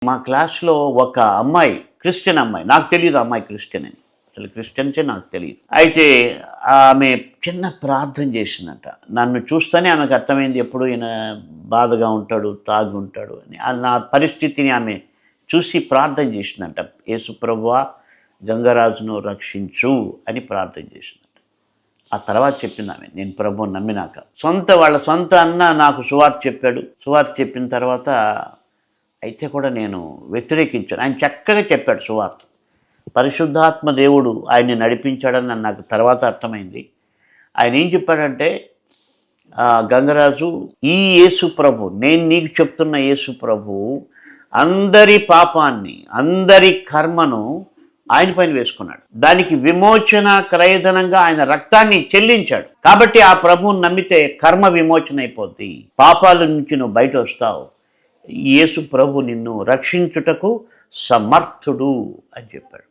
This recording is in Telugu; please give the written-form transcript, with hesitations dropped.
మా క్లాస్‌లో ఒక అమ్మాయి, క్రిస్టియన్ అమ్మాయి. నాకు తెలీదు ఆ అమ్మాయి క్రిస్టియన్ అని. అసలు క్రిస్టియన్సే నాకు తెలీదు. అయితే ఆమె చిన్న ప్రార్థన చేసిందంట. నన్ను చూస్తేనే ఆమెకు అర్థమైంది ఎప్పుడు ఈయన బాధగా ఉంటాడు, తాగి ఉంటాడు అని. నా పరిస్థితిని ఆమె చూసి ప్రార్థన చేసిందంట. యేసు ప్రభువా గంగరాజును రక్షించు అని ప్రార్థన చేసిందంట. ఆ తర్వాత చెప్పింది ఆమె, నేను ప్రభువుని నమ్మినాక. వాళ్ళ సొంత అన్న నాకు సువార్త చెప్పాడు. సువార్త చెప్పిన తర్వాత అయితే కూడా నేను వ్యతిరేకించాను. ఆయన చక్కగా చెప్పాడు సువార్త. పరిశుద్ధాత్మ దేవుడు ఆయన్ని నడిపించాడని నాకు తర్వాత అర్థమైంది. ఆయన ఏం చెప్పాడంటే, గంగరాజు, ఈ యేసు ప్రభు, నేను నీకు చెప్తున్న యేసు ప్రభు అందరి పాపాన్ని, అందరి కర్మను ఆయన పైన వేసుకున్నాడు. దానికి విమోచన క్రయధనంగా ఆయన రక్తాన్ని చెల్లించాడు. కాబట్టి ఆ ప్రభువుని నమ్మితే కర్మ విమోచన అయిపోద్ది, పాపాల నుంచి నువ్వు బయట వస్తావు. యేసు ప్రభు నిన్ను రక్షించుటకు సమర్థుడు అని చెప్పాడు.